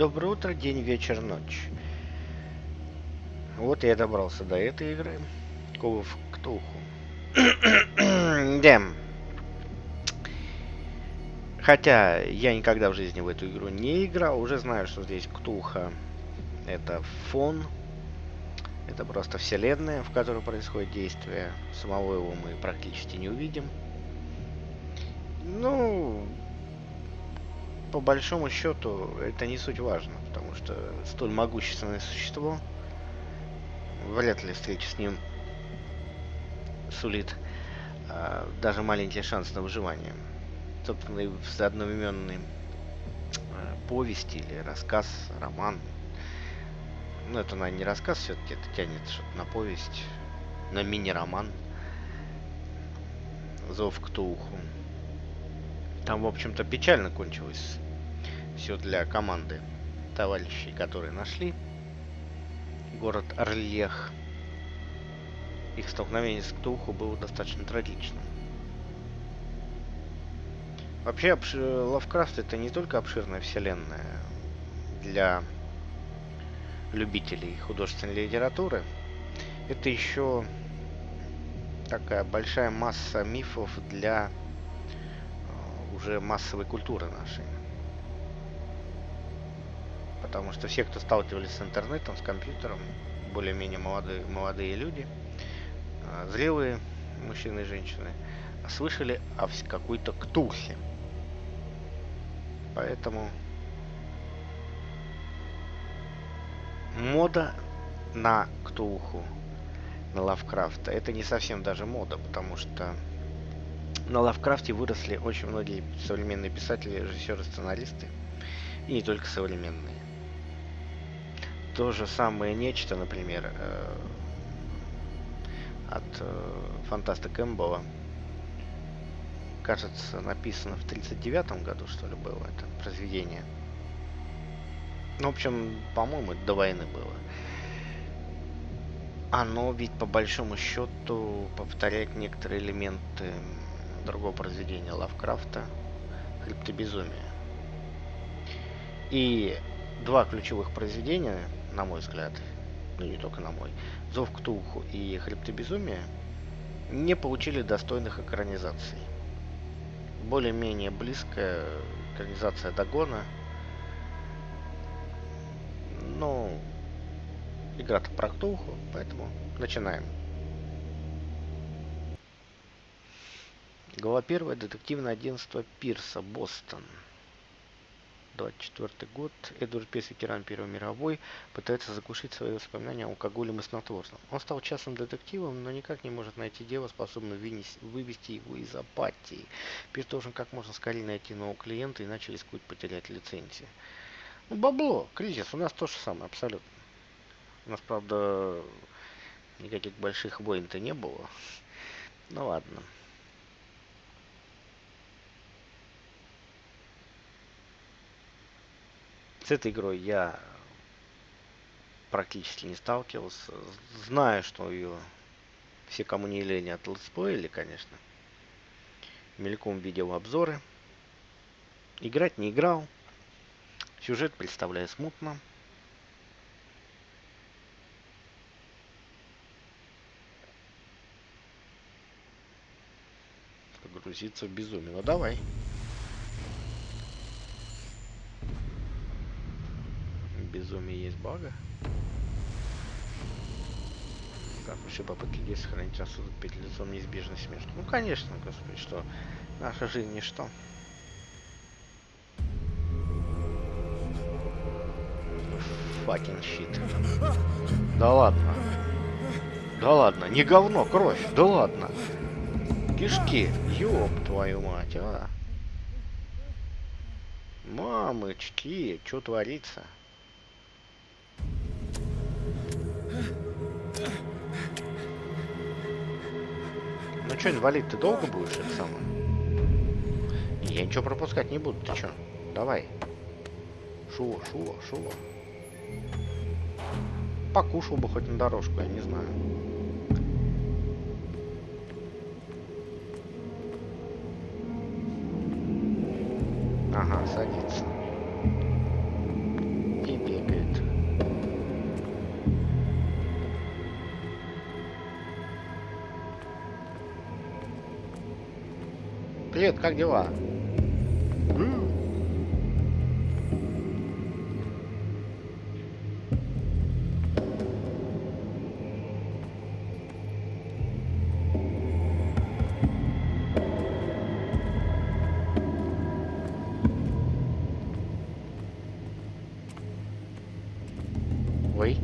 Доброе утро, день, вечер, ночь. Вот я добрался до этой игры. Call of Cthulhu. Дэм. Хотя я никогда в жизни в эту игру не играл, уже знаю, что здесь Ктулха это фон. Это просто вселенная, в которой происходит действие. Самого его мы практически не увидим. Ну, по большому счету, это не суть важно, потому что столь могущественное существо, вряд ли встреча с ним сулит даже маленький шанс на выживание. Собственно, и в одноименной повести или рассказ, роман. Ну, это, наверное, не рассказ, все-таки это тянет что-то на повесть, на мини-роман. Зов Ктулху. Там, в общем-то, печально кончилось все для команды товарищей, которые нашли город Орлех. Их столкновение с Ктулху было достаточно трагичным. Вообще, Лавкрафт это не только обширная вселенная для любителей художественной литературы, это еще такая большая масса мифов для уже массовой культуры нашей. Потому что все, кто сталкивались с интернетом, с компьютером, более-менее молодые люди, зрелые мужчины и женщины, слышали о какой-то Ктулхе. Поэтому мода на Ктулху, на Лавкрафта, это не совсем даже мода, потому что на Лавкрафте выросли очень многие современные писатели, режиссеры, сценаристы, и не только современные. То же самое нечто, например, от фантаста Кэмпбелла, кажется, написано в 1939 году, что ли, было это произведение. Ну, в общем, по-моему, это до войны было. Оно ведь по большому счету повторяет некоторые элементы другого произведения Лавкрафта «Хребты безумия». И два ключевых произведения, на мой взгляд, ну не только на мой, «Зов Ктулху» и «Хребты безумия», не получили достойных экранизаций. Более-менее близкая экранизация Дагона. Ну, игра-то про Ктулху, поэтому начинаем. Глава 1. Детективное агентство Пирса, Бостон. 24 год. Эдвард Пирс, ветеран Первой мировой, пытается заглушить свои воспоминания о алкоголе и снотворном. Он стал частным детективом, но никак не может найти дело, способное вывести его из апатии. Пирс должен как можно скорее найти нового клиента, иначе рискует потерять лицензию. Ну, бабло, кризис, у нас то же самое, абсолютно. У нас, правда, никаких больших войн-то не было. Ну ладно. С этой игрой я практически не сталкивался. Знаю, что ее все, кому не лень, отлетсплеили, конечно. Мельком видел обзоры. Играть не играл. Сюжет представляю смутно. Погрузиться в безумие. Ну давай. Безумие есть бага. Как вообще попытки здесь сохранить рассудок перед лицом неизбежной смерти? Ну конечно, господи, что наша жизнь ничто. Fucking shit. Да ладно. Да ладно, не говно, кровь. Да ладно. Кишки. Ёб твою мать, а. Мамочки, что творится? Ну что, инвалид, ты долго будешь это самое? Я ничего пропускать не буду, ты чё? Давай. Шуво. Покушал бы хоть на дорожку, я не знаю. Ага, садится. Привет, как дела? Ой.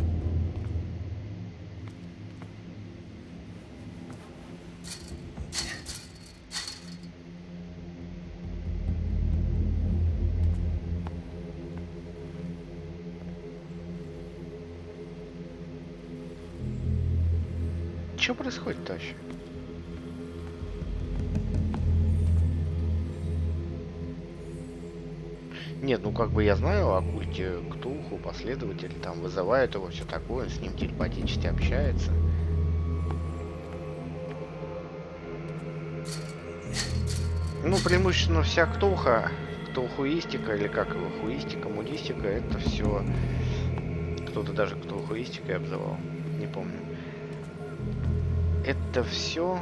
Что происходит-то вообще? Нет, ну как бы я знаю о культе Ктулху, последователи там вызывают его, все такое, он с ним телепатически общается. Ну, преимущественно вся ктулхуистика, или как его, хуистика, мудистика, это все... Кто-то даже ктулхуистикой обзывал, не помню. Это все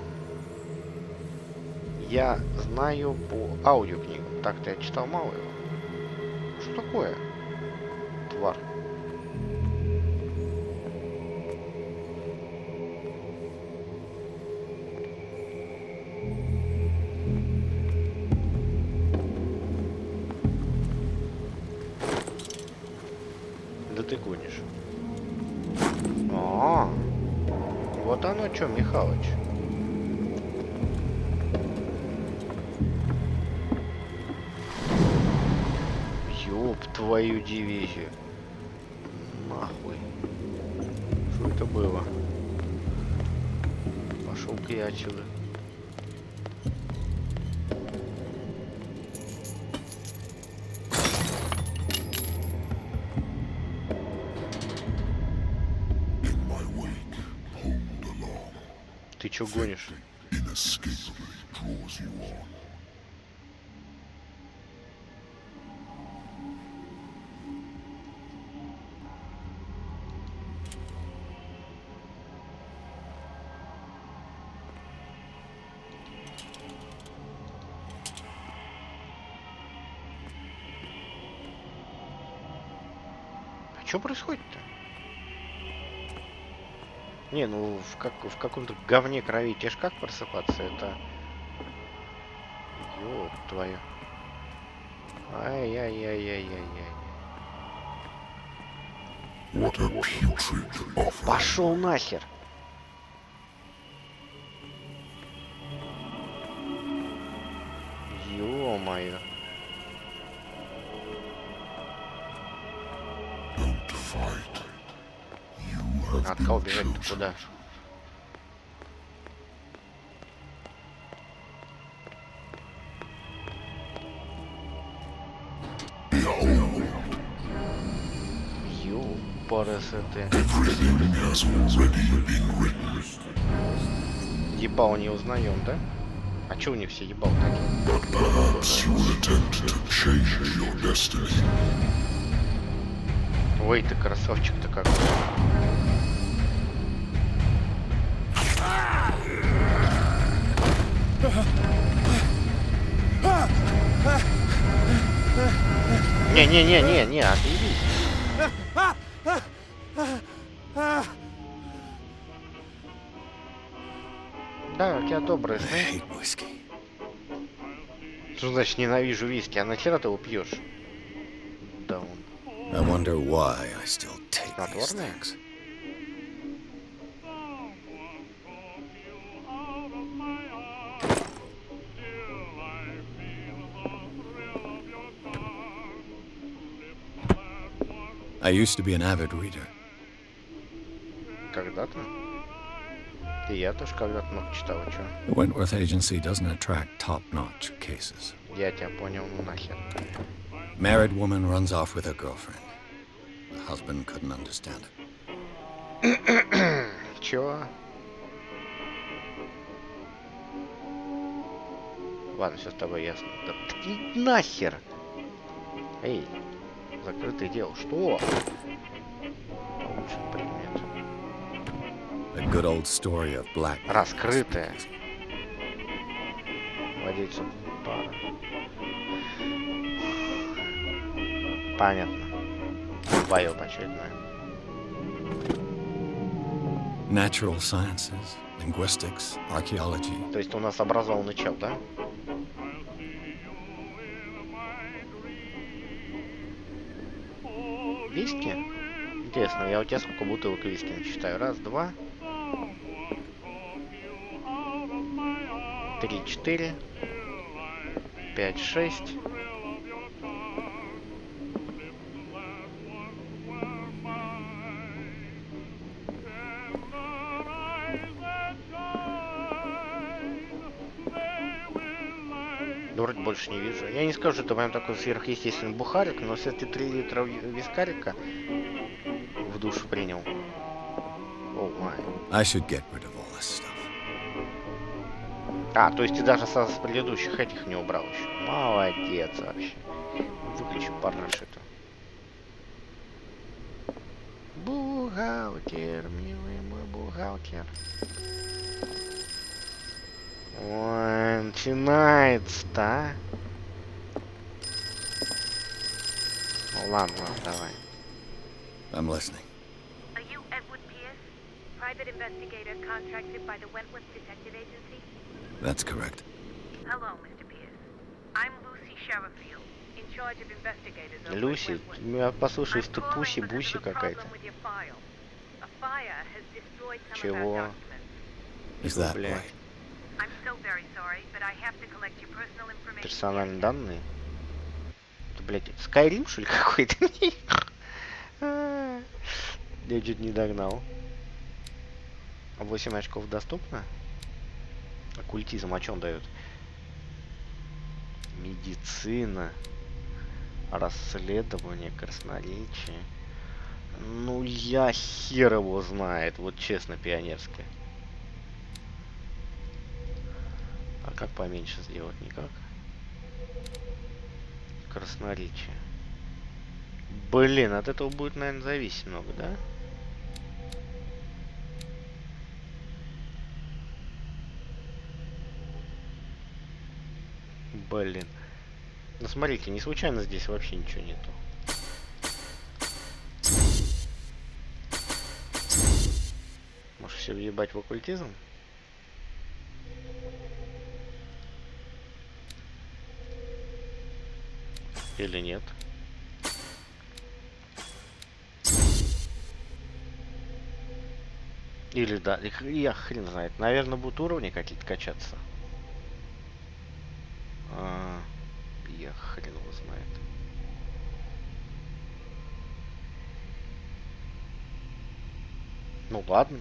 я знаю по аудиокнигам. Так-то я читал мало его. Что такое? Тварь. Да ты гонишь. Вот оно что, Михалыч. Ёб твою дивизию. Нахуй. Что это было? Пошел-ка я отсюда. Ты чё гонишь? А чё происходит-то? Не, ну в каком-то говне крови тебе ж как просыпаться? Это... Ёб твою. Ай-яй-яй-яй-яй-яй. Пошел нахер! Ё-моё. От кого бежать-то куда? Ёпарасоте. Ебал не узнаем, да? А чё у них все ебал такие? Ой, ты красавчик-то какой. Не, отъебись. Да, у тебя добрый, знаешь? Что значит ненавижу виски? А нахера ты его пьешь? Да он. Снотворное? I used to be an avid reader. Когда-то? И я тоже когда-то много читал, а чё? The Wentworth Agency doesn't attract top-notch cases. Я тебя понял, ну нахер. Married woman runs off with her girlfriend. The husband couldn't understand it. Чё? Ладно, все с тобой ясно. Да ты нахер! Эй, закрытое дело. Что? Получен предмет. A good old story of black. Раскрытое. Владельцу пара. Понятно. Поет очередное. Natural sciences, linguistics, archaeology. То есть у нас образованный чел, да? Виски? Интересно, я у тебя сколько бутылок виски насчитаю? Раз, два, три, четыре, пять, шесть. Да вроде больше не вижу. Я не скажу, что это прям такой сверхъестественный бухарик, но все-таки 3 литра вискарика в душ принял. О май. I should get rid of all this stuff. А, то есть ты даже с предыдущих этих не убрал еще. Молодец вообще. Выключи параш эту. Бухгалтер, милый мой бухгалтер. Ой, начинается-то, а? Ну ладно, давай. I'm listening. Are you Edward Pирс, private investigator contracted by the Wentworth Detective Agency? That's correct. Hello, Mr. Pирс. I'm Lucy Sherifield, in charge of investigators over Люси, at Wentworth. меня послушаешь, I'm ты calling пуси because буси of a какая-то. problem with your file. A fire has destroyed some of Чего? our documents. Is that Бля. right? I'm so very sorry, but I have to collect your personal information. Персональные данные? Это, блядь, Skyrim, что ли, какой-то? Я чуть не догнал. 8 очков доступно? Оккультизм, а что он дает? Медицина. Расследование, красноречие. Ну, я хер его знает, вот честно, пионерское. А как поменьше сделать? Никак. Красноречие. Блин, от этого будет, наверное, зависеть много, да? Блин. Ну смотрите, не случайно здесь вообще ничего нету. Может все въебать в оккультизм? Или нет? Или да, я хрен знает. Наверное, будут уровни какие-то качаться. Я хрен его знает. Ну ладно.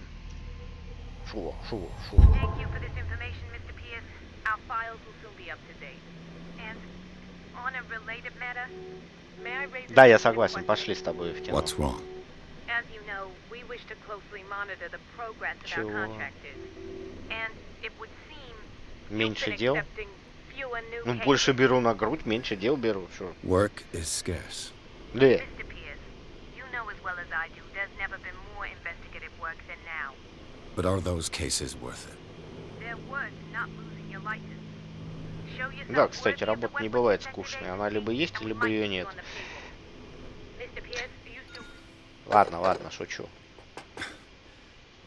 Шо. Thank you for this information, Mr. Pierce. Our files will soon be up to date. And on a related matter, may I raise Да, я a согласен. question? Пошли с тобой в тему. What's wrong? As you know, we wish to closely monitor the progress of Чего? our contractors. And it would seem Меньше you've been дел? accepting fewer new Ну, cases. больше беру на грудь, меньше дел беру. Чё? Work is scarce. Да. Mr. Pierce, you know as well as I do, there's never been more investigative work than now. But are those cases worth it? They're worth not losing your license. Show yourself Да, кстати, worthy of the работа не Wentworth бывает Detective скучной. Она Agency, либо есть, and we либо might ее get you нет. on the payroll. Mr. Pierce, do you still... Ладно, шучу.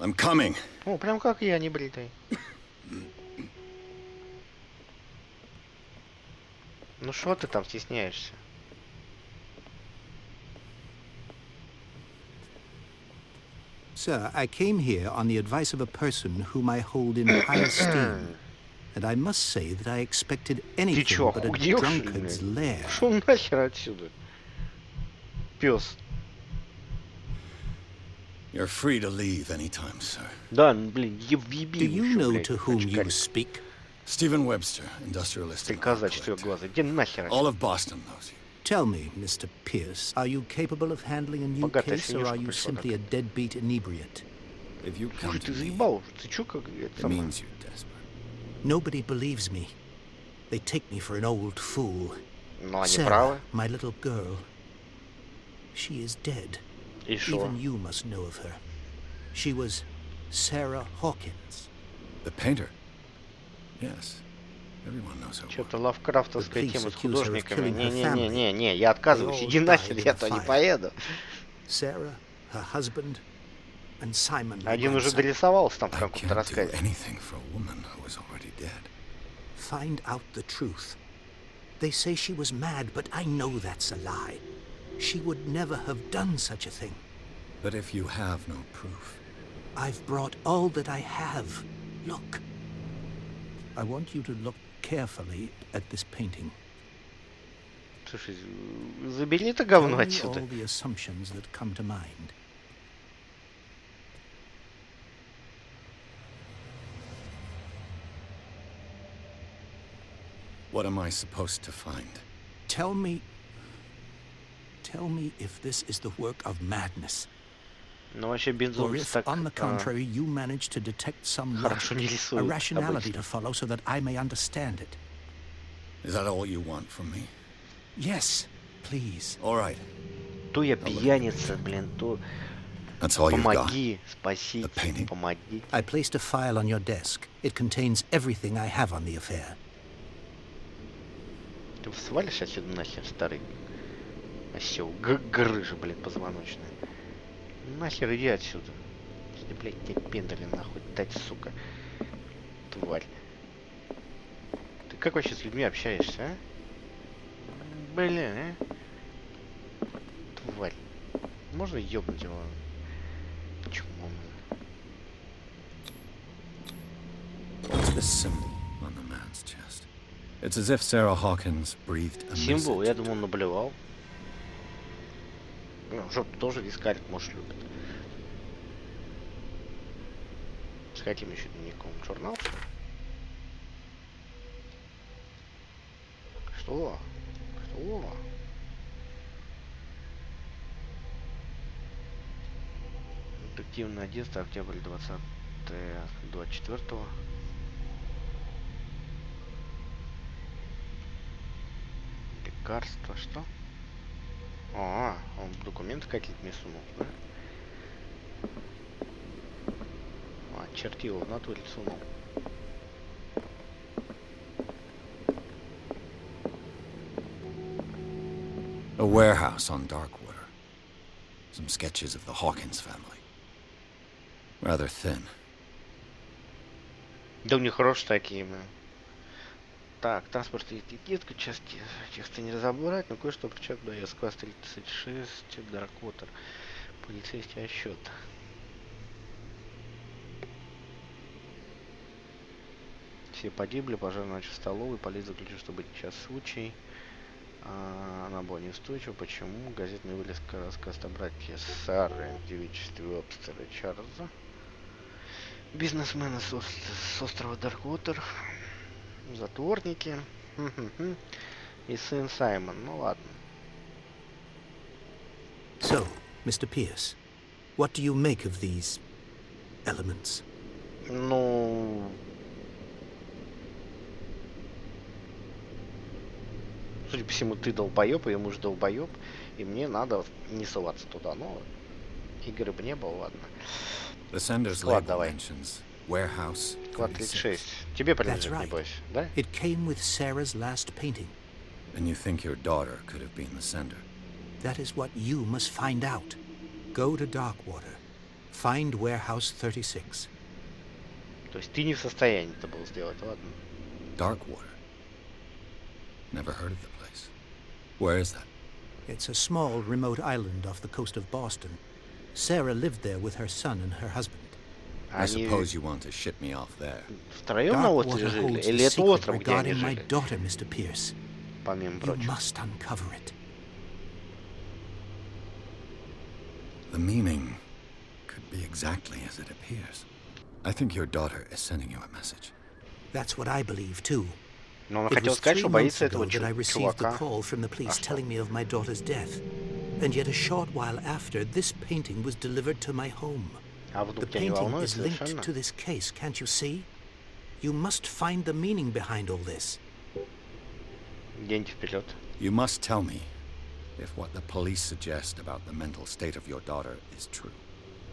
I'm coming. О, прям как я, не бритый. Ну что ты там стесняешься? Sir, I came here on the advice of a person whom I hold in high esteem. And I must say that I expected Ты anything чё, but a охуел, что ли, drunkard's блядь? lair. Шо нахер отсюда? Пёс. You're free to leave anytime, sir. Да, блин, Do въеби you ещё, know блядь, to whom you очкарик. speak? Stephen Webster, industrialist and Приказать architect. четырехглазый. Иди нахер. All of Boston knows you. Tell me, Mr. Pierce, are you capable of handling a new Богатая case, or свинюшка are you пришла simply a deadbeat inebriate? If you come Слушай, to ты me, заебал. Ты чё как... it Это самое? means you're desperate. Nobody believes me. They take me for an old fool. Ну, они Sarah, правы. my little girl, she is dead. И шо? Even you must know of her. She was Sarah Hawkins. The painter? Yes. Everyone knows her Что-то work. лавкрафтовская The police тема с accuse her of художниками. killing her family. Не-не-не-не-не, я отказываюсь. They all Иди died нахер, in я the туда не fire. поеду. Sarah, her husband, and Simon, my Один уже grandson. дорисовался там в I каком-то can't do рассказе. anything for a woman who is already dead. Find out the truth. They say she was mad, but I know that's a lie. She would never have done such a thing. But if you have no proof, I've brought all that I have. Look. I want you to look carefully at this painting. Слушай, забери это Tell говно me отсюда. all the assumptions that come to mind. what am I supposed to find? Tell me if this is the work of madness, Ну, вообще, or Бензон if, так on the contrary, you manage to detect some хорошо не logic, a рисует rationality обычно. to follow so that I may understand it. Is that all you want from me? Yes, please. All right. То я пьяница, блин, то That's all you've got. помоги, спасите, painting. помоги. I placed a file on your desk. It contains everything I have on the affair. Ты свалишь отсюда нахер, старый осел, грыжа, блин, позвоночная. Нахер иди отсюда. Если, блядь, тебе пендали нахуй дать, сука. Тварь. Ты как вообще с людьми общаешься, а? Блин, а? Тварь. Можно ёбнуть его? Чмо. What's this symbol on the man's chest? It's as if Sarah Hawkins breathed a Символ, я message. думал, наблевал. Ну, жопу тоже вискарик, может, любит. С каким еще дневником? Журнал, что ли? Что? Что? Детективный 11 октября 24-го. Лекарство, что? А, он документы какие-то мне сунул, да? А, чертила в натуре сунул. A warehouse on Darkwater. Some sketches of the Hawkins family. Rather thin. Да у них хорошие такие, блин. Так, транспорт и этикетка, части текста не разобрать, но кое-что причет до СК 36, Даркуотер, полицейский отсчет. Все погибли, пожар начал в столовой, полиция заключила, что быть час случай. Она была неустойчива. Почему? Газетная вылезка, рассказ о братье Сары в девичестве Уэбстера и Чарльза. Бизнесмены с острова Даркуотер. Затворники. И сын Саймон. Ну ладно. So, Mr. Pierce, what do you make of these elements? Ну... Судя по всему, ты долбоеб, и муж долбоеб, и мне надо не соваться туда, но игры бы не было, ладно. The sender's Склад label давай. mentions warehouse Склад 36. 36. Тебе That's принадлежит, right. небось, да? It came with Sarah's last painting. And you think your daughter could have been the sender? That is what you must find out. Go to Darkwater. Find warehouse 36. То есть ты не в состоянии это было сделать, ладно? Darkwater? Never heard of the place. Where is that? It's a small, remote island off the coast of Boston. Sarah lived there with her son and her husband. I Они suppose you want to ship me off there. втроем на острове Darkwater жили? holds the Или это secret остров, где они regarding my жили? daughter, Mr. Pierce. Помимо You прочего. must uncover it. The meaning could be exactly as it appears. I think your daughter is sending you a message. That's what I believe, too. Но она It хотела was сказать, 3 что months боится ago этого that I received the чувака. call from the police что? telling me of my daughter's death. And yet a short while after, this painting was delivered to my home. А The вдруг тебя не painting волнует is linked совершенно? to this case, can't you see? You must find the meaning behind all this. Деньги вперед. You must tell me if what the police suggest about the mental state of your daughter is true.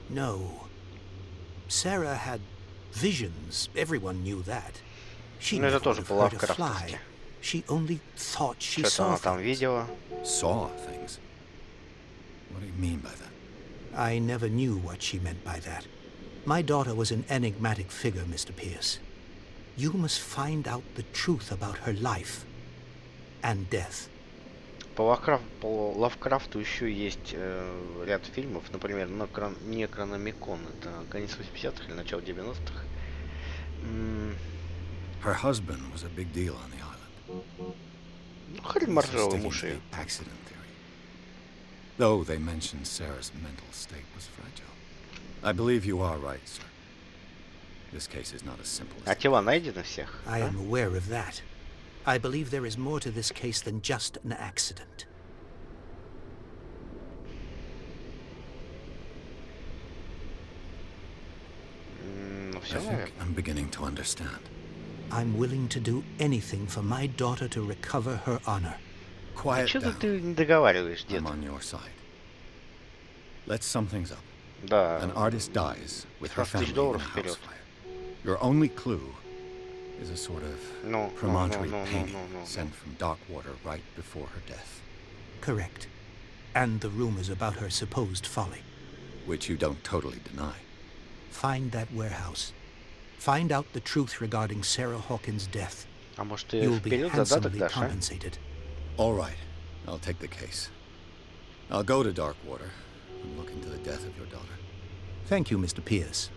No. Sarah had visions. Everyone knew that. She Ну, это never would тоже have по hurt a лавкрафтовски. fly. She only thought she Что-то saw она там things. видела. Saw things? What do you mean by that? I never knew what she meant by that. My daughter was an enigmatic figure, Mr. Pierce. You must find out the truth about her life and death. По Лавкрафту еще есть ряд фильмов, например, Некрономикон, это конец 80-х или начало 90-х. Her husband was a big deal on the island. Ну, хрен This was моржовый sticking to мушей. the accident theory. Though they mentioned Sarah's mental state was fragile. I believe you are right, sir. This case is not as simple as А тела найдены всех? I am aware of that. I believe there is more to this case than just an accident. Ну, I все, think наверное. I'm beginning to understand. I'm willing to do anything for my daughter to recover her honor. Quiet Что-то down. ты не договариваешь, дед. I'm on your side. Let's sum things up. Да. An artist dies with her 15 family in a долларов house вперед. fire. Your only clue is a sort of No, promontory no. painting sent from Darkwater right before her death, Correct. And the rumors about her supposed folly. which you don't totally deny. Find that warehouse. Find out the truth regarding Sarah Hawkins' death. А может, ты You'll be вперед задаток handsomely дашь, а? compensated. All right, I'll take the case. I'll go to Darkwater and look into the death of your daughter. Thank you, Mr. Pierce.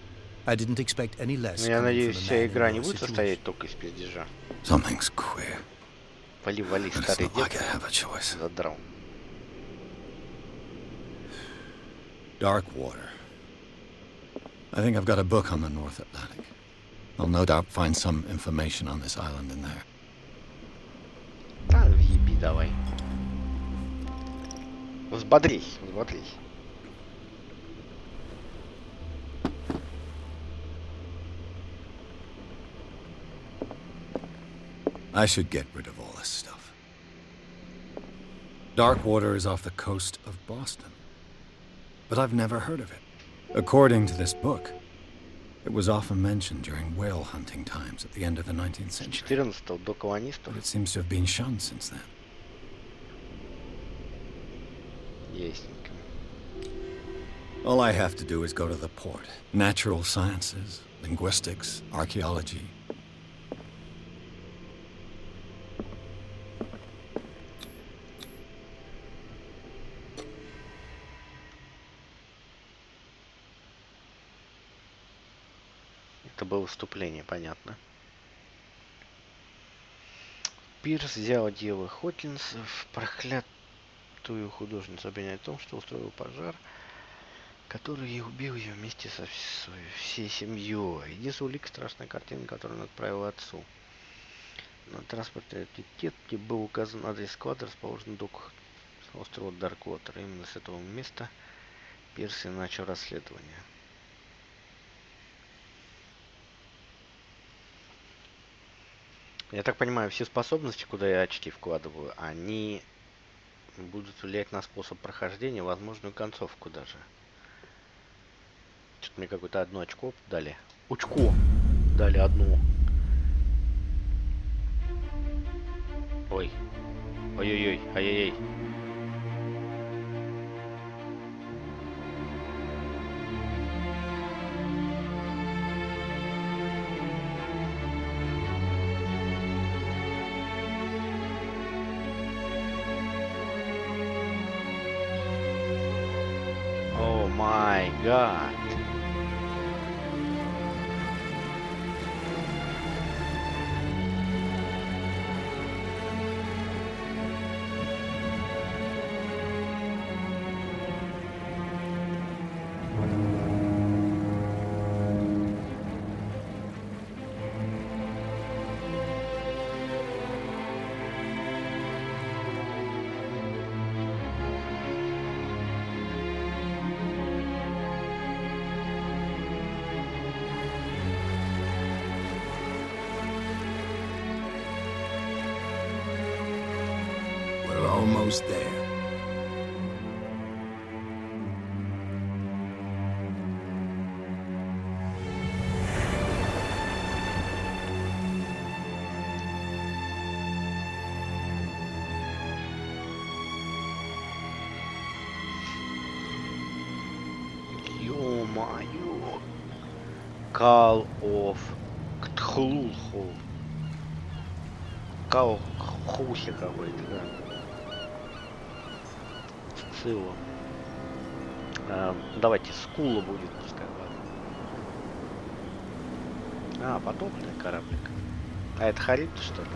I didn't expect any less. Ну, я coming надеюсь, from a вся man игра in не your будет situation. состоять только из пиздежа. Something's queer, Вали, but it's старый not like дед. I have a choice. Задрал. Darkwater. I think I've got a book on the North Atlantic. I'll no doubt find some information on this island in there. Да, въеби давай. Взбодрись, взбодрись. I should get rid of all this stuff. Darkwater is off the coast of Boston. But I've never heard of it. According to this book, it was often mentioned during whale hunting times at the end of the 19th С century. 14 до колонистов. But it seems to have been shunned since then. Ясненько. All I have to do is go to the port. Natural sciences, linguistics, archaeology. Это было вступление, понятно. Пирс взял дело Хокинсов, проклятую художницу обвиняет в том, что устроил пожар, который и убил ее вместе со всей семьей. Единственная улика — страшная картина, которую он отправил отцу. На транспорте этикетки был указан адрес склада, расположенный на доках острова Даркуотер. Именно с этого места Пирс и начал расследование. Я так понимаю, все способности, куда я очки вкладываю, они будут влиять на способ прохождения, возможную концовку даже. Что-то мне какое-то одно очко дали. Очко! Дали одну. Ой. Ой-ой-ой. Ай-яй-яй. О май гад. We're almost there. ё-моё! Call of CTHULHU. Call Хухи какой-то, да. Сцилла. Давайте Скула будет, пускай. А, подобный кораблик. А это Хариб, что ли?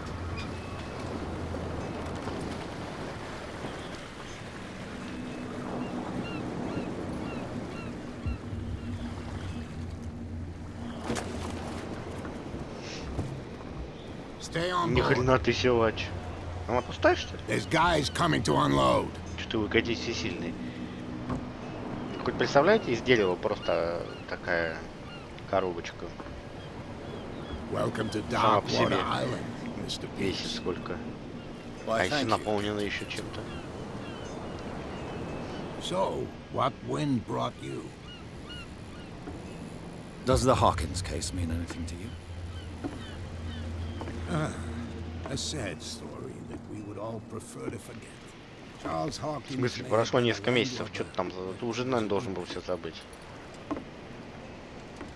Ни хрена ты силач. Она пустая, что ли? Что-то вы какие все сильные. Хоть представляете, из дерева просто такая коробочка. Сама по себе весит сколько. А если наполнена еще чем-то? So, what wind brought you? Does the Hawkins case mean anything to you? A sad story that we would all prefer to forget. Charles В Hawkins. смысле, прошло несколько месяцев, что-то там, ты уже, наверное, должен был все забыть.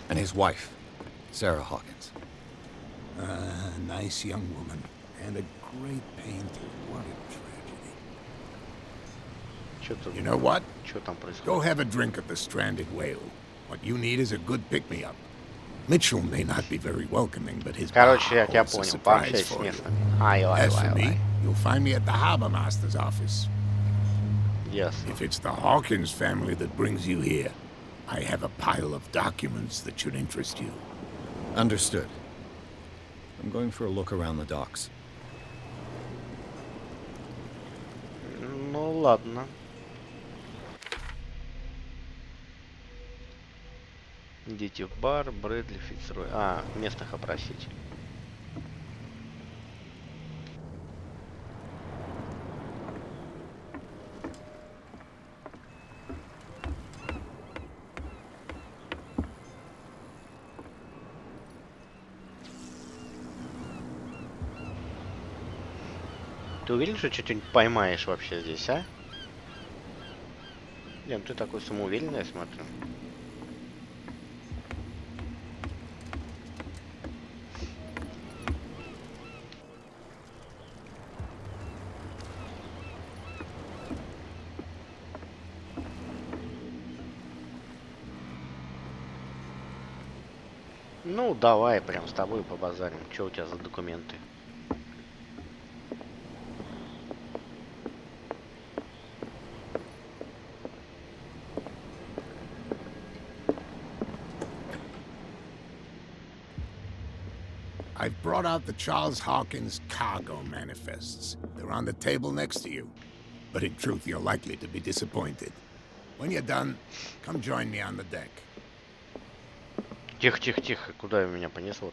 And his wife, Sarah Hawkins. A nice young woman and a great painter. What a tragedy. Что-то, You know what? что там Go происходит? have a drink at the Stranded Whale. What you need is a good pick-me-up. Mitchell may not be very welcoming, but his bar Короче, я тебя holds a понял, surprise пообщайся с for you. местными. Ай, As for me, ай. you'll find me at the harbor master's office. Ясно. If it's the Hawkins family that brings you here, I have a pile of documents that should interest you. Understood. I'm going for a look around the docks. Ну ладно. Идите в бар, Брэдли, Фицрой. А, местных опросить. Ты уверен, что что-нибудь поймаешь вообще здесь, а? Лен, ты такой самоуверенный, я смотрю. Ну, давай, прям с тобой побазарим. Что у тебя за документы? I've brought out the Charles Hawkins cargo manifests. They're on the table next to you. But in truth, you're likely to be disappointed. When you're done, come join me on the deck. Тихо, тихо, тихо. Куда меня понесло?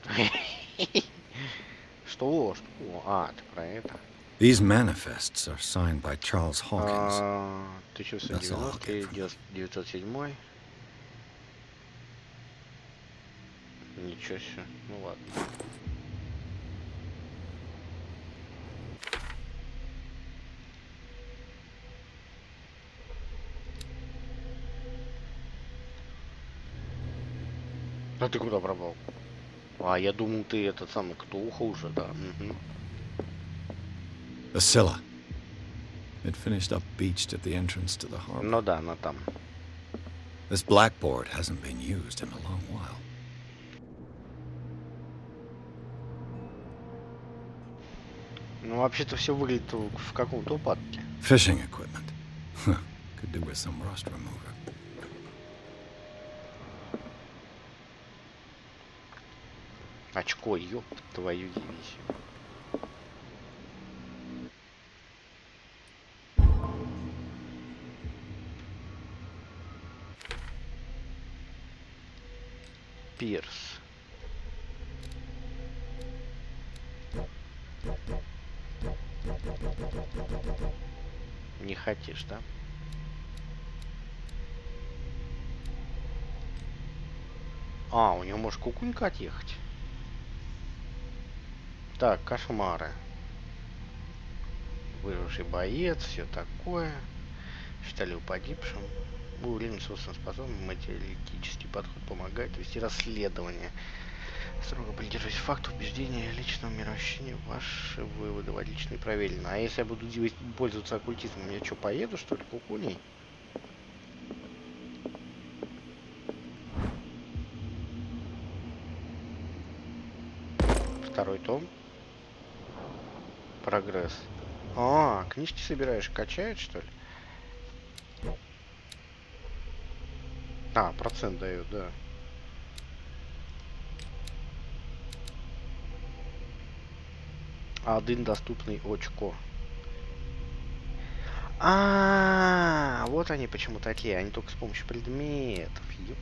Что? Что? А, ты про это? These manifests are signed by Charles Hawkins. 1890, 907. Ничего себе. Ну ладно. А ты куда пропал? А, я думал, ты этот самый, кто ухо уже, да. Угу. The Scylla. It finished up beached at the entrance to the harbor. Ну да, она там. This blackboard hasn't been used in a long while. Ну, вообще-то все выглядит в каком-то упадке. Fishing equipment. Could do with some rust remover. Очко, ёп, твою дивизию. Пирс. Не хотишь, да? А, у него может кукунька отъехать. Так, кошмары. Выживший боец, все такое. Считали его погибшим. Уровень собственной способности, математический подход помогает вести расследование. Строго придерживаясь фактов, убеждения, личного мироощущения, ваши выводы личные проверены. А если я буду пользоваться оккультизмом, я что, поеду, что ли, кукуней? Второй том. Прогресс. А, книжки собираешь, качает, что ли? А, процент дает, да. Один доступный очко. Вот они почему такие. Они только с помощью предметов. Ёп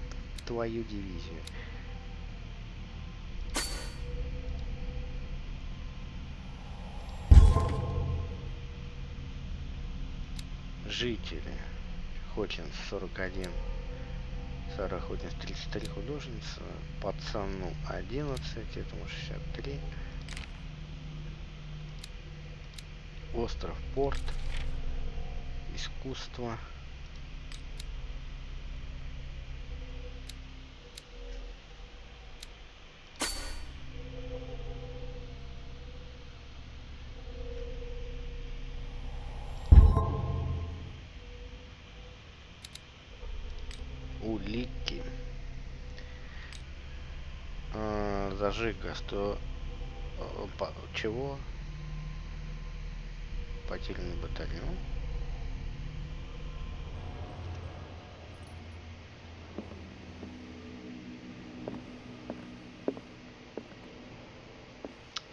твою дивизию. Жители. Хокинс 41. Сара Хокинс 33, художница. Пацану 11, этому 63. Остров, порт. Искусство. Улики. Зажига 100. Чего? Потерянный батальон.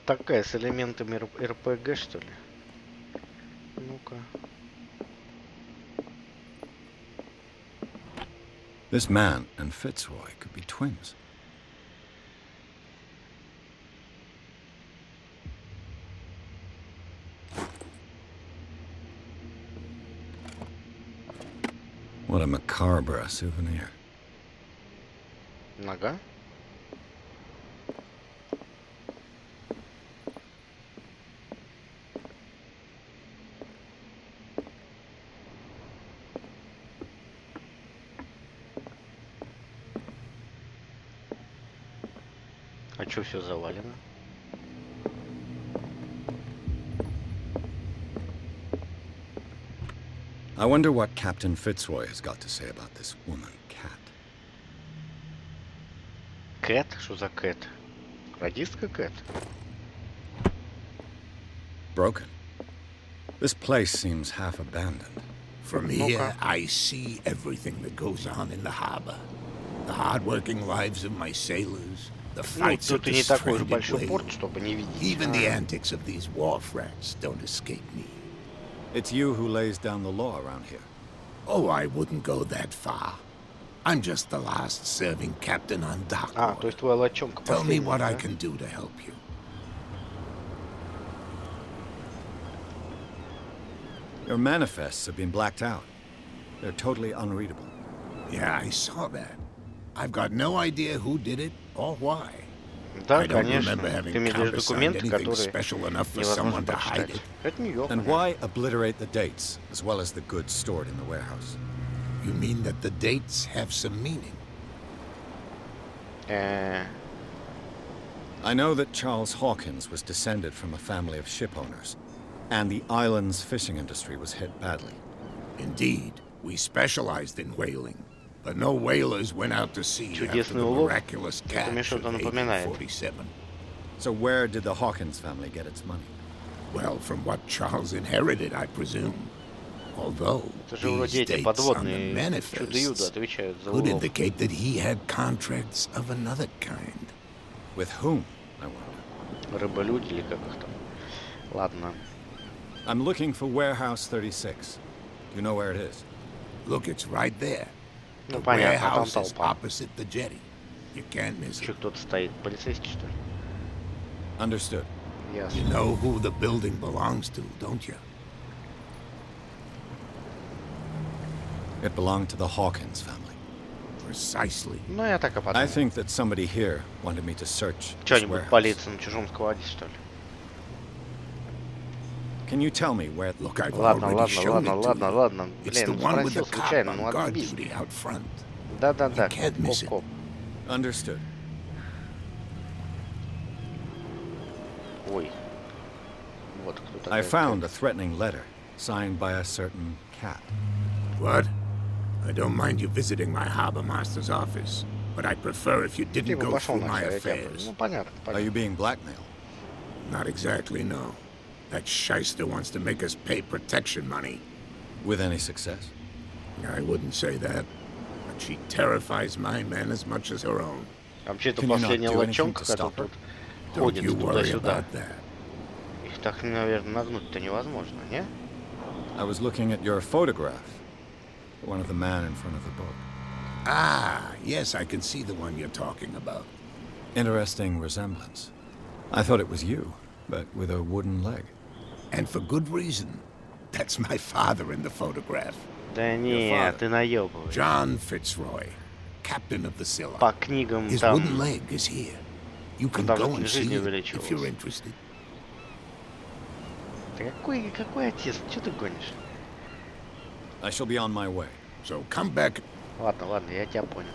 Такая с элементами РПГ, что ли? Ну-ка. This man and Fitzroy could be twins. What a macabre souvenir. Нога. А чё все завалено? I wonder what Captain Fitzroy has got to say about this woman, Cat. Кэт? Что за Кэт? Радистка Кэт? Broken. This place seems half abandoned. From here, I see everything that goes on in the harbor. The hard-working lives of my sailors, the Ну, fights of тут и the не такой уж stranded большой порт, whales. чтобы не видеть. Even the antics of these war frats don't escape me. It's you who lays down the law around here. Oh, I wouldn't go that far. I'm just the last serving captain on То Darkуотер. есть твоя лачонка Tell me последняя, what I да? can do to help you. Your manifests have been blacked out. They're totally unreadable. Yeah, I saw that. I've got no idea who did it or why. Да, I don't конечно. remember having Ты мне даешь countersigned документы, anything которые special enough for невозможно someone to hide прочитать. it. Это Нью-Йорк. And конечно. why obliterate the dates, as well as the goods stored in the warehouse? You mean that the dates have some meaning? I know that Charles Hawkins was descended from a family of ship owners, and the island's fishing industry was hit badly. Indeed, we specialized in whaling, but no whalers went out to sea after Чудесный the улов. miraculous Это мне catch of что-то напоминает. 1847. So where did the Hawkins family get its money? Well, from what Charles inherited, I presume. Although Это же these вроде эти dates on the подводные manifests чудо-юдо отвечают за could улов. indicate that he had contracts of another kind. With whom, I wonder? Рыболюди или как их там. Ладно. I'm looking for Warehouse 36. Do you know where it is? Look, it's right there. Ну The понятно, там warehouse is толпа. opposite the jetty. You can't miss Еще it. кто-то стоит. Полицейский, что ли? Understood. You Ясно. know who the building belongs to, don't you? It belonged to the Hawkins family. Precisely. Ну, я так и I подумал. think that somebody here wanted me to search Что, this они будут warehouse. палиться на чужом складе, что ли? Can you tell me where... Look, I've Ладно, already ладно, shown ладно, it to ладно, you. ладно. It's the Блин, one with the спросил cop случайно, on ну guard отбись. duty out front. Да-да-да, You can't miss it. коп-коп. Understood. Ой. Вот кто I такой. found a threatening letter, signed by a certain cat. What? I don't mind you visiting my harbor master's office, but I'd prefer if you Ты didn't бы go пошел through my нахер, я тебя... affairs. Ну, понятно, Are you понятно. being blackmailed? Not exactly, no. That shyster wants to make us pay protection money. With any success? I wouldn't say that, but she terrifies my men as much as her own. Вообще-то Can you not последняя do anything лочонка, to stop которая her? тут Don't ходит you worry туда-сюда. about that. Их так, наверное, нагнуть-то невозможно, не? I was looking at your photograph. The one of the man in front of the boat. Ah, yes, I can see the one you're talking about. Interesting resemblance. I thought it was you, but with a wooden leg. And for good reason. That's my father in the photograph. Да не, ты наебываешь. John Fitzroy, captain of the Scylla. По книгам His там... wooden leg is here. You can go and see it if you're interested. Да какой отец? Что ты гонишь? I shall be on my way. So come back. Ладно, ладно, я тебя понял.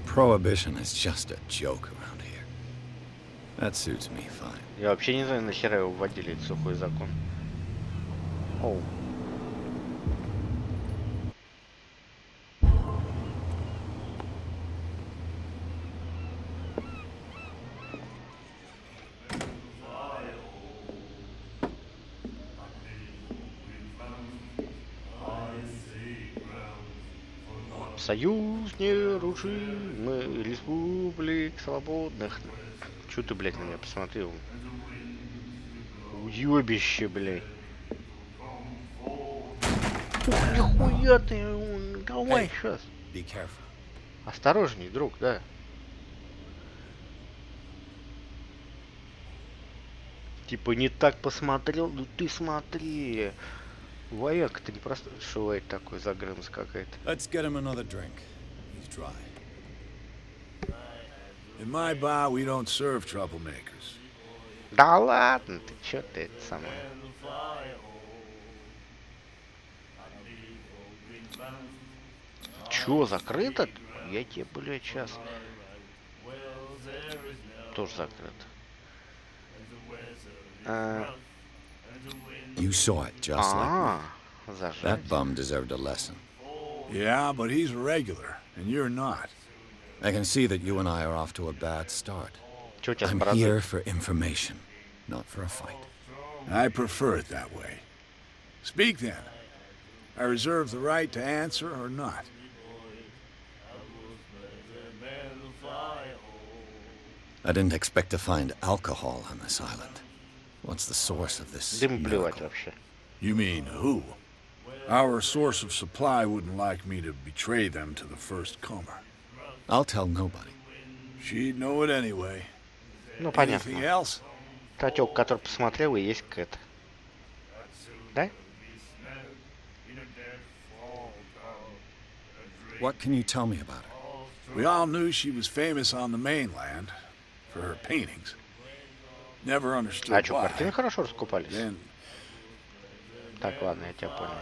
Prohibition is just a joke around here. That suits me fine. Я вообще не знаю, нахера его вводили, этот сухой закон. Оу. Союз нерушимый республик свободных. Чё ты, блядь, на меня посмотрел? Уёбище, блядь. Ух, нихуя ты, давай сейчас. Be careful. Осторожней, друг, да. Типа не так посмотрел, ну ты смотри. Вояк, ты не просто шивает такой загрымс какая-то. Let's get him another drink. He's dry. In my bar, we don't serve troublemakers. Да ладно, ты чё ты это самое? Чё, закрыто? Я тебе, блядь, сейчас. Тоже закрыто. You saw it just like me. Зажать. That bum deserved a lesson. Yeah, but he's a regular, and you're not. I can see that you and I are off to a bad start. Чё у тебя с I'm бородой? here for information, not for a fight. I prefer it that way. Speak then. I reserve the right to answer or not. I didn't expect to find alcohol on this island. What's the source of this Дым плевать miracle? вообще. You mean who? Our source of supply wouldn't like me to betray them to the first comer. I'll tell nobody. She'd know it anyway. Ну Anything понятно. else? Катёк, который посмотрел, и есть Кэт. Да? What can you tell me about her? We all knew she was famous on the mainland for her paintings. Never А understood чё, why. картины хорошо раскупались? Then Так, ладно, я тебя понял.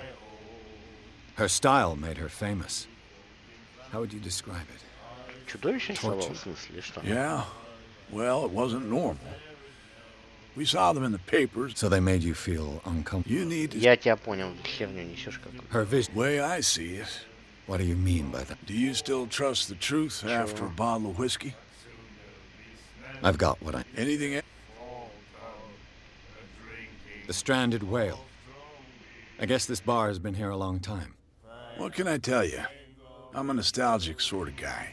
Her style made her famous. How would you describe it? Чудовище рисовал, Torture. в смысле, что? yeah, well, it wasn't normal. We saw them in the papers. So they made you feel uncomfortable. You need to... Я тебя понял, херню несешь какую. Her vision. The way I see it, What do you mean by that? do you still trust the truth after a bottle of whiskey? I've got what I... Anything else? The stranded whale. I guess this bar has been here a long time. What can I tell you? I'm a nostalgic sort of guy.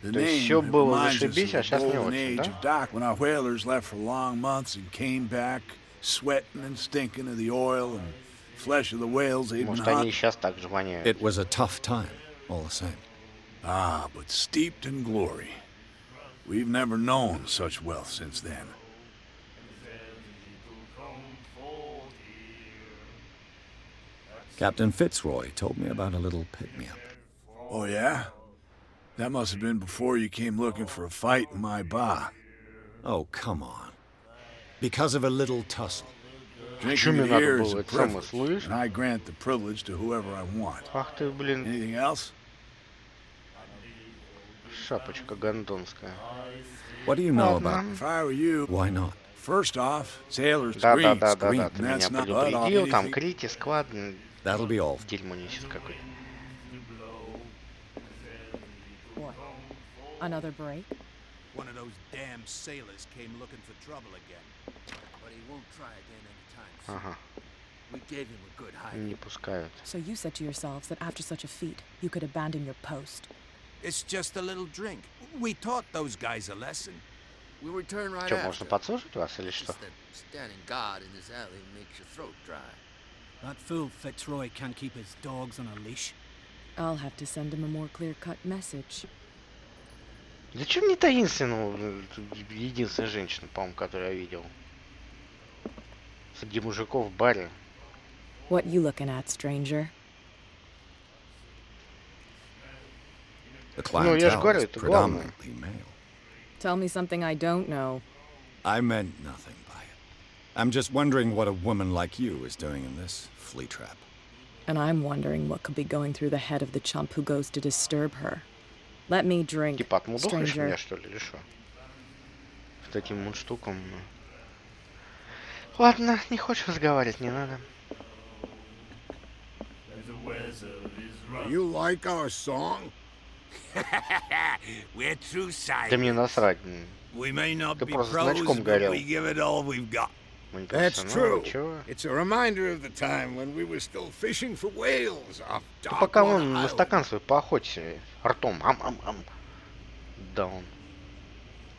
The То есть name всё было reminds us зашибись, а of the щас не golden очень, age да? of dock when our whalers left for long months and came back sweating and stinking of the oil and flesh of the whales they'd been Может, они и hunting. сейчас так же воняют. It was a tough time, all the same. Ah, but steeped in glory. We've never known such wealth since then. Captain Fitzroy told me about a little pick-me-up. Oh, yeah? That must have been before you came looking for a fight in my bar. Oh, come on. Because of a little tussle. Drinking мне it надо here is было a это самое, privilege, слышь? and I grant the privilege to whoever I want. Ах ты, блин, Anything else? шапочка гондонская. What do you know Ладно. about... If I were you, Why not? first off, sailors Да, scream. ты And меня that's not предупредил, там anything. крики, склад, That'll be all. дерьмо несет какое-то. What? Another break? One of those damn sailors came looking for trouble again. But he won't try again anytime soon. Ага, We gave him a good hiding. не пускают. So you said to yourselves that after such a feat, you could abandon your post. It's just a little drink. We taught those guys a lesson. We'll return right Что, after. можно подслушать вас или что? Just that standing guard in this alley makes your throat dry. That fool Fitzroy can't keep his dogs on a leash. I'll have to send him a more clear-cut message. Да что мне таинственного? Единственная женщина, по-моему, которую я видел. Среди мужиков в баре. What you looking at, stranger? The Ну, я же clientele говорю, is это главное. predominantly male. Tell me something I don't know. I meant nothing by it. I'm just wondering what a woman like you is doing in this flea trap. And I'm wondering what could be going through the head of the chump who goes to disturb her. Let me drink, Типа отмудохаешь stranger. меня, что ли, или что? С таким вот штуком. Ладно, не хочешь разговаривать, не надо. You like our song? We're true Да мне silent. насрать. We may not Ты be просто pros, значком but горел. we give it all we've got. Мы не That's профессионалы, true. чего? It's a reminder of the time when we were still fishing for whales off Ты пока Darkwater вон на Island. стакан свой поохоться ртом. Ам-ам-ам. Да он.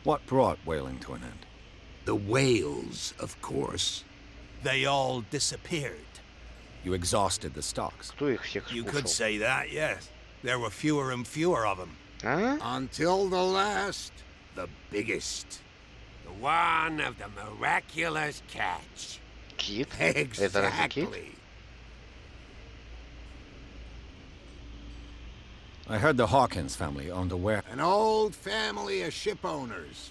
What brought whaling to an end? The whales, of course. They all disappeared. You exhausted the stocks. Кто их всех You скушал? could say that, yes. There were fewer and fewer of them. А? Until the last, the biggest. The one of the miraculous catch. Кит? Это разве кит? Exactly. I heard the Hawkins family owned a ware. An old family of ship owners.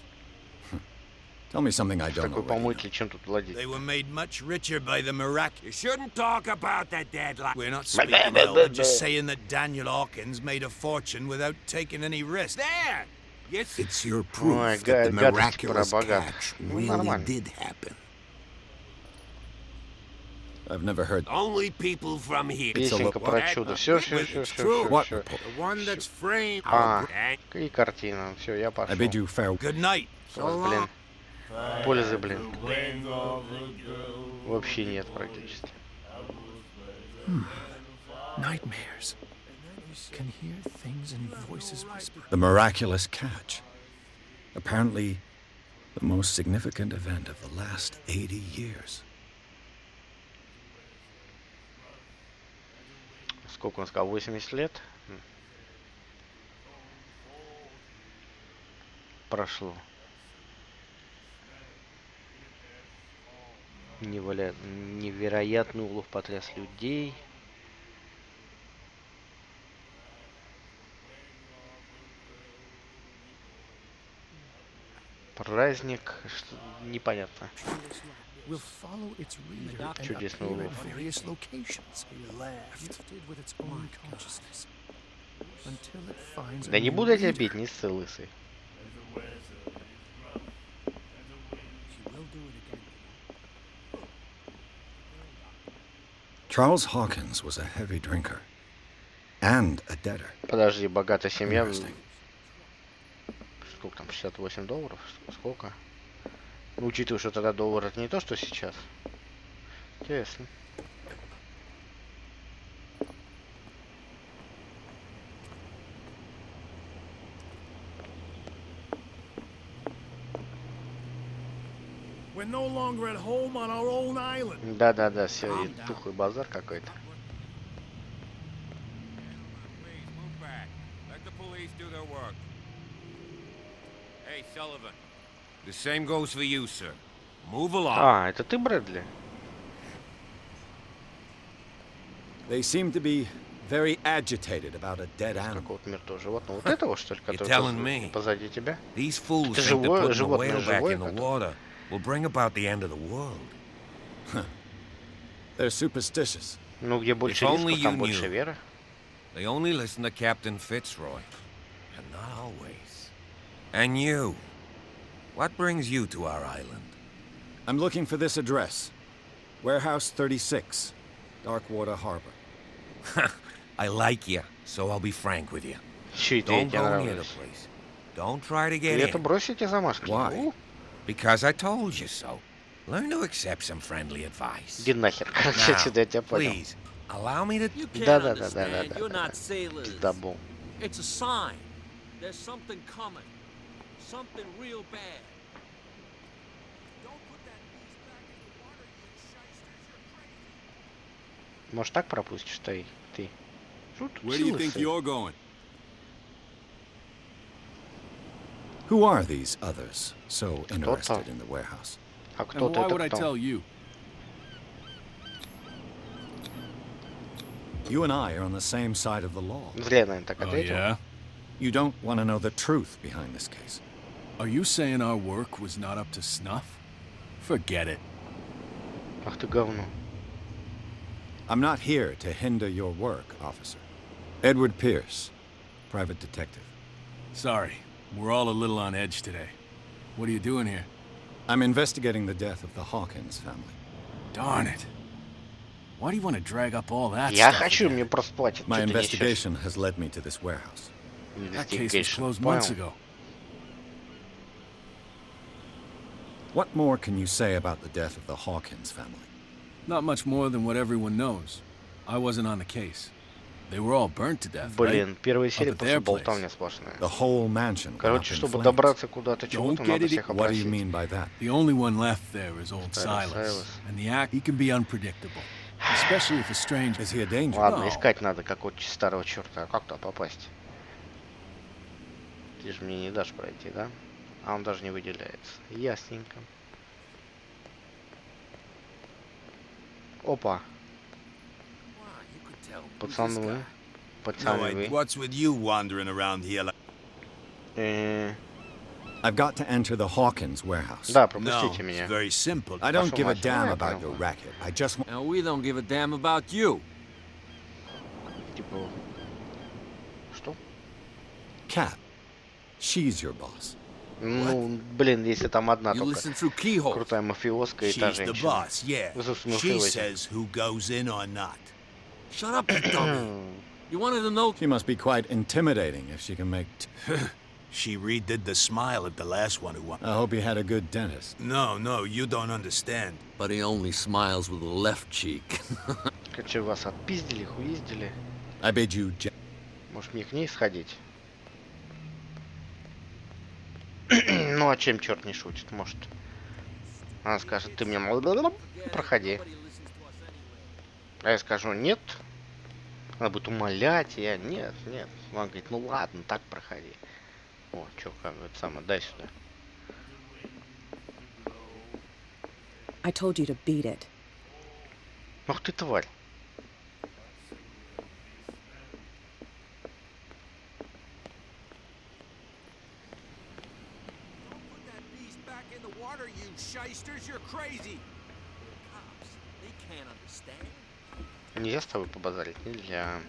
Tell me something I Что don't такой already know. помыть чем тут владеть? They were made much richer by the miraculous. You shouldn't talk about the dead. We're not speaking ill. We're just saying that Daniel Hawkins made a fortune without taking any risk. There! Yes. It's your Ой, proof that the гадости про miraculous богатых. catch Ну, really нормально. did happen. I've never heard. Only people from here. Песенка про What? чудо. Все. What Всё. report? The one that's framed. А, и картина. Все, я I пошел. bid you farewell. Good night. So Блин. long. Пользы, блин. Вообще нет практически. Nightmares. Can hear things and voices whisper. The miraculous catch. Apparently, the most significant event of the last 80 years. Сколько он сказал? 80 лет? Прошло. Невероятный улов потряс людей. Праздник, непонятно. We'll follow its reader and Чудесный appear улов. at various locations. Gifted with its own consciousness. Until it finds a Да не new буду я тебя reader. бить, не ссы, лысый. She will do it again. Charles Hawkins was a heavy drinker and a debtor. Подожди, богатая семья. Interesting. Сколько там, $68? Сколько? Ну, учитывая, что тогда доллар это не то, что сейчас. Интересно. We're no longer at home on our own island. Да, все, тухлый базар какой-то. Please move back. Let the police do their work. Hey, Sullivan. The same goes for you, sir. Move along. А, это ты, Брэдли? They seem to be very agitated about a dead animal. Какого-то мертвого животного. Вот этого, что ли, You're который telling me позади тебя? these fools Это think that живое, putting the животное whale back живое, in the которое... water will bring about the end of the world. They're superstitious. Ну, где больше If only рисков, там you больше knew. веры. They only listen to Captain Fitzroy, and not always. And you, what brings you to our island? I'm looking for this address. Warehouse 36, Darkwater Harbor. I like you, so I'll be frank with you. Чё это я Don't тебе go near the нравлюсь? place. Don't try to get Ты это in. бросите замашки? Why? Because I told you so. Learn to accept some friendly advice. Иди нахер, короче, Now, сюда я тебя понял. please, allow me to... You can't Да-да-да-да-да-да. understand. You're not sailors. Пиздабол. It's a sign. There's something coming. Something real bad. Don't put that beast back in the water, you shysters. You're crazy. Может, так пропустишь ты? Тут Where do you think лысый. you're going? Who are these others so interested in the warehouse? А And кто-то why это would I кто? tell you? You and I are on the same side of the law. Зря я, наверное, так Oh, ответил. yeah? You don't want to know the truth behind this case. Are you saying our work was not up to snuff? Forget it. Ах ты говно. I'm not here to hinder your work, officer. Edward Pирс, private detective. Sorry, we're all a little on edge today. What are you doing here? I'm investigating the death of the Hawkins family. Darn it. Why do you want to drag up all that Я stuff хочу, again? мне просто платят. My Что ты несешь? investigation has led me to this warehouse. That case was Investigation. closed months Понял. ago. What more can you say about the death of the Hawkins family? Not much more than what everyone knows. I wasn't on the case. They were all burnt to death, right? Блин, первая серия Up at просто their place. болтовня сплошная. The whole mansion went Короче, up in чтобы flames. добраться куда-то Don't чего-то, get надо it- всех What do you опросить. mean by that? The only one left there is old Silas. Silas. And the act, he can be unpredictable. Especially if a stranger... Is he a danger? Ладно, No. искать надо какого-то старого черта. А как туда попасть? Ты же мне не дашь пройти, да? А он даже не выделяется. Ясненько. Опа. Пацаны, No, пацаны вы. what's with you wandering around here like... I've got to enter the Hawkins warehouse. Да, No, пропустите it's меня. very simple. I don't Пошел give a нахер. damn Я about понял. your racket. I just want... And we don't give a damn about you. Типа... Что? Cat. She's your boss. Ну, блин, если там одна You только listen through keyholes. крутая мафиоска и та She's the женщина. boss, yeah. В собственном She филосе. says who goes in or not. Shut up, you dummy. You wanted to know... She must be quite intimidating if she can make... She redid the smile at the last one who won. I hope you had a good dentist. No, you don't understand. But he only smiles with the left cheek. Короче, вас отпиздили, хуиздили. I bid you... Может мне к ней сходить? Ну а чем черт не шутит, может? Она скажет, ты мне проходи. А я скажу, нет. Она будет умолять, я нет. Она говорит, ну ладно, так проходи. О, чё, как это самое, дай сюда. I told you to beat it. Ах ты тварь. Put that beast back in the water, you shysters. You're crazy. Cops, they can't understand. Нельзя с тобой побазарить? Нельзя.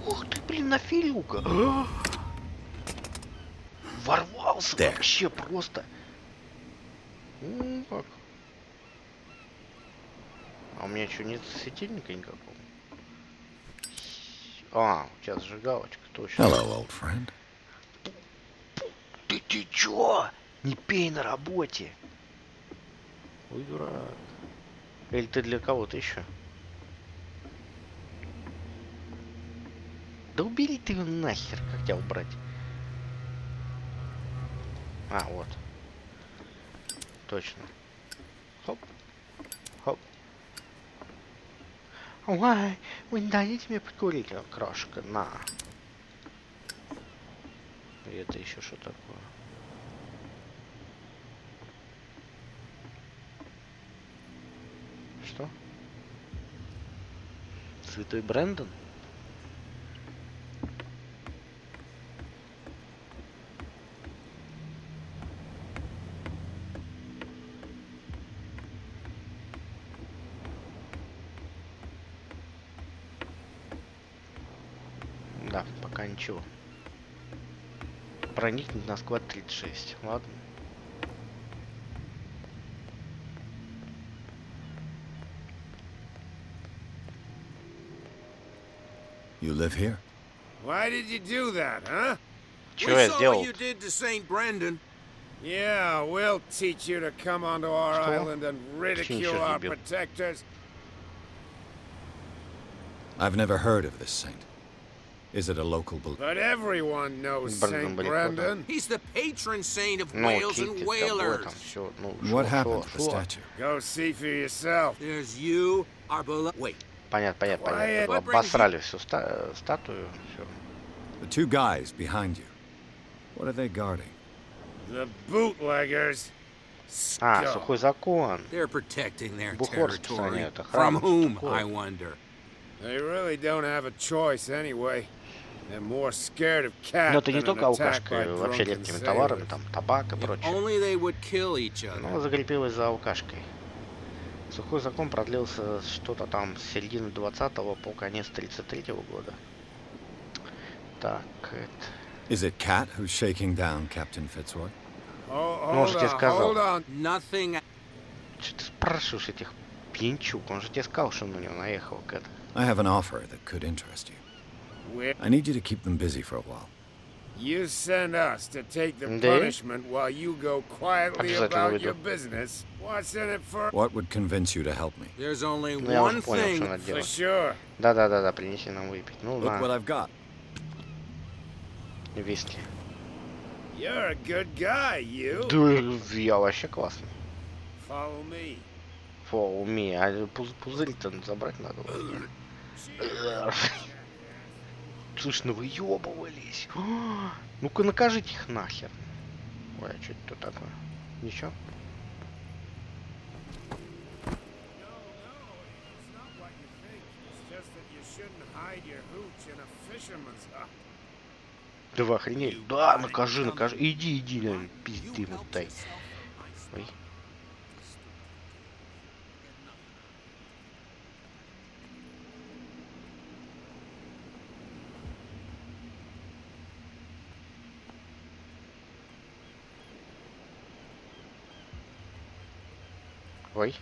Ух ты, блин, нафилюка. Ворвался вообще просто. Как? А у меня что, нет светильника никакого? А, у тебя зажигалочка, точно. Hello, old friend. Ты чё? Не пей на работе. Ой, дурак. Или ты для кого-то еще? Да убери ты его нахер, как тебя убрать? А, вот. Точно. Хоп. Хоп. Ой, вы не дадите мне покурить, крошка, на. это еще что такое? Что? Святой Брэндон? Да, пока ничего. Проникнуть на склад 36. Ладно. You live here? Why did you do that, huh? Чё я сделал? You did to St. Brendan. Yeah, we'll teach you to come onto our island and ridicule our protectors. I've never heard of this saint. Is it a local book? But everyone knows St. Brendan. He's the patron saint of whales and whalers. What happened to the statue? Go see for yourself. There's you, our beloved. Wait. Понятно. Обосрали всю статую. Всё. The two guys behind you. What are they guarding? The bootleggers. Сухой закон. They're protecting their Бухор territory. распространяют. From whom, Бухор. I wonder? They really don't have a choice anyway. They're more scared of cats. Но это не than только an attack алкашка, by вообще drunken редкими товарами, sailors. там табак и прочее. Only they would kill each other. Ну, закрепилась за алкашкой. Сухой закон продлился что-то там с середины 20-го по конец 33-го года. Так, это... Is it Cat who's shaking down Captain Fitzroy? Он же тебе сказал. Nothing. Что ты спрашиваешь этих пьянчук? Он же тебе сказал, что он на него наехал, Кэт. I have an offer that could interest you. I need you to keep them busy for a while. You send us to take the punishment while you go quietly about your business. What's in it for? What would convince you to help me? There's only one thing for sure. Да, принеси нам выпить. Ну, Look what на, I've got. виски. You're a good guy, you. Да, я вообще классный. Follow me. Follow me. А пузырь-то забрать надо. Слышь, ну выебывались. Ну-ка накажите их нахер. Ой, а что это такое? Ничего? Да вы охренели? Да, накажи. Иди, пизды ему дай. Ой. Ой.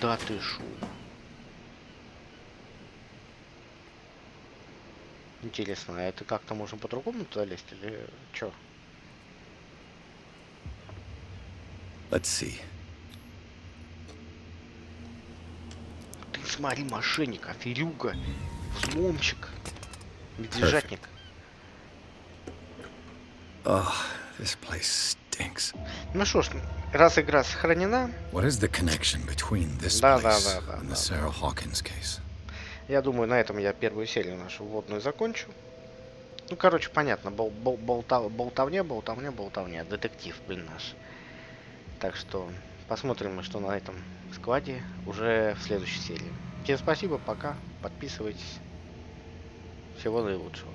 Да ты шо? Интересно, а это как-то можно по-другому туда лезть или чё? Let's see. Ты смотри, мошенник, аферюга, взломщик, медвежатник. Oh, this place stinks. Ну что ж, раз игра сохранена. What is the connection between this place and the Sarah Hawkins case? Я думаю, на этом я первую серию нашу вводную закончу. Ну, короче, понятно, болтовня, детектив, блин, наш. Так что посмотрим, что на этом складе уже в следующей серии. Всем спасибо, пока, подписывайтесь. Всего наилучшего.